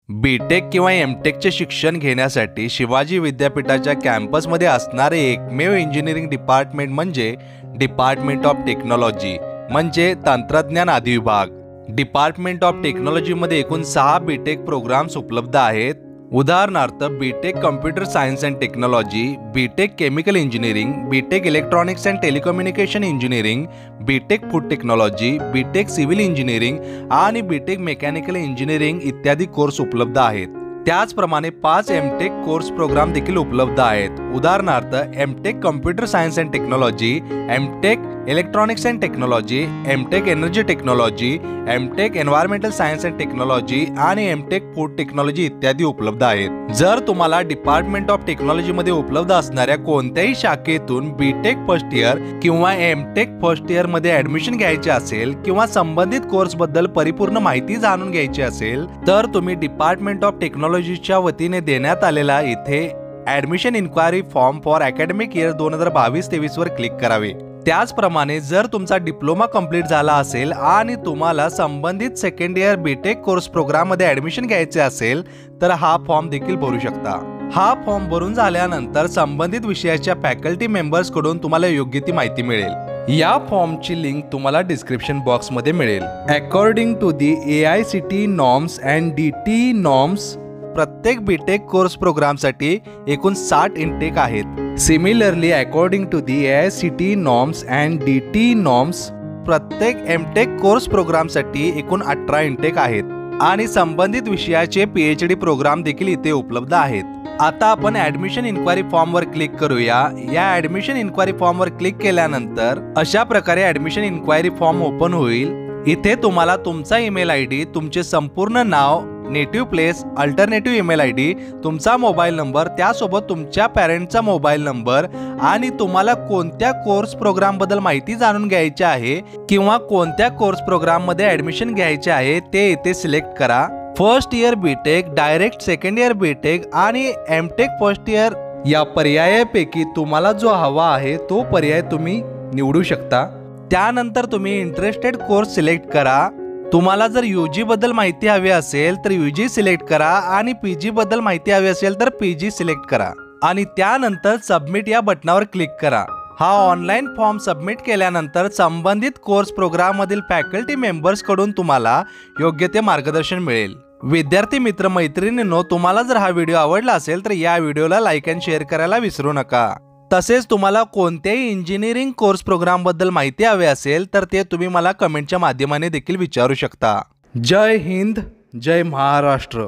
B.Tech किंवा एम.टेकचे शिक्षण घेण्यासाठी शिवाजी विद्यापीठाच्या कॅम्पसमध्ये असणारे एकमेव इंजिनिअरिंग डिपार्टमेंट म्हणजे डिपार्टमेंट ऑफ टेक्नॉलॉजी म्हणजे तंत्रज्ञान अधिविभाग। डिपार्टमेंट ऑफ टेक्नॉलॉजीमध्ये एकूण 6 बी.टेक प्रोग्राम्स उपलब्ध आहेत। उदाहरणार्थ B.Tech computer science and technology, B.Tech chemical engineering, B.Tech electronics and telecommunication engineering, B.Tech food technology, B.Tech civil engineering आणि बी.टेक मेकॅनिकल इंजिनिअरिंग इत्यादी कोर्स उपलब्ध आहेत। त्याचप्रमाणे 5 एम.टेक कोर्स प्रोग्राम देखील उपलब्ध आहेत। उदाहरणार्थ M Tech computer science and technology, M Tech electronics and technology, M Tech energy technology, M Tech environmental science and technology आणि एम.टेक फूड टेक्नॉलॉजी इत्यादी उपलब्ध आहेत। जर तुम्हाला डिपार्टमेंट ऑफ टेक्नॉलॉजीमध्ये उपलब्ध असणाऱ्या कोणत्याही शाखेतून बी.टेक फर्स्ट इयर किंवा एम.टेक फर्स्ट इयर मध्ये ऍडमिशन घ्यायचे असेल किंवा संबंधित कोर्स बद्दल परिपूर्ण माहिती जाणून घ्यायची असेल तर तुम्ही डिपार्टमेंट ऑफ टेक्नॉलॉजीच्या वतीने देण्यात आलेला इथे admission inquiry form for academic year 2022-23 वर क्लिक करावे। त्याचप्रमाणे जर तुमचा डिप्लोमा कंप्लीट झाला असेल आणि तुम्हाला संबंधित second year BTech course program मध्ये ऍडमिशन घ्यायचे असेल तर हा फॉर्म देखील भरू शकता। हा फॉर्म भरून झाल्यानंतर संबंधित विषयाच्या फॅकल्टी मेंबर्स कडून तुम्हाला योग्य ती माहिती मिळेल। या फॉर्मची लिंक तुम्हाला डिस्क्रिप्शन बॉक्स मध्ये मिळेल। According to the AICTE norms and DTE norms प्रत्येक बी.टेक कोर्स प्रोग्रामसाठी एकूण 60 इंटेक आहेत। Similarly according to the AICTE norms and DTE norms प्रत्येक एम.टेक कोर्स प्रोग्रामसाठी एकूण 18 इंटेक आहेत आणि संबंधित विषयाचे PhD प्रोग्राम देखील इथे उपलब्ध आहेत। आता आपण ऍडमिशन इन्क्वायरी फॉर्म वर क्लिक करूया। या ऍडमिशन इन्क्वायरी फॉर्म वर क्लिक केल्यानंतर अशा प्रकारे ऍडमिशन इन्क्वायरी फॉर्म ओपन होईल। इथे तुम्हाला तुमचा ईमेल आयडी, तुमचे संपूर्ण नाव, native place, alternative email ID, तुमचा मोबाईल नंबर, त्यासोबत तुमच्या पॅरेंटचा मोबाईल नंबर आणि तुम्हाला कोणत्या कोर्स प्रोग्राम बद्दल माहिती जाणून घ्यायची आहे किंवा कोणत्या कोर्स प्रोग्राम मध्ये ऍडमिशन घ्यायचे आहे ते इथे सिलेक्ट करा। First year B.Tech, direct second year B.Tech आणि एम.टेक फर्स्ट इयर या पर्यायापैकी तुम्हाला जो हवा आहे तो पर्याय तुम्ही निवडू शकता। त्यानंतर तुम्ही इंटरेस्टेड कोर्स सिलेक्ट करा। तुम्हाला जर यूजी बद्दल माहिती हवी असेल तर यूजी सिलेक्ट करा आणि पीजी बद्दल माहिती हवी असेल तर पीजी सिलेक्ट करा आणि त्यानंतर सबमिट या बटनावर क्लिक करा। हा ऑनलाईन फॉर्म सबमिट केल्यानंतर संबंधित कोर्स प्रोग्राम मधील फॅकल्टी मेंबर्स कडून तुम्हाला योग्य ते मार्गदर्शन मिळेल। विद्यार्थी मित्र मैत्रिणींनो, तुम्हाला जर हा व्हिडिओ आवडला असेल तर या व्हिडिओला लाईक अँड शेअर करायला विसरू नका। तसेच तुम्हाला कोणत्याही इंजिनिअरिंग कोर्स प्रोग्राम बद्दल माहिती हवी असेल तर ते तुम्ही मला कमेंटच्या माध्यमाने देखील विचारू शकता। जय हिंद, जय महाराष्ट्र।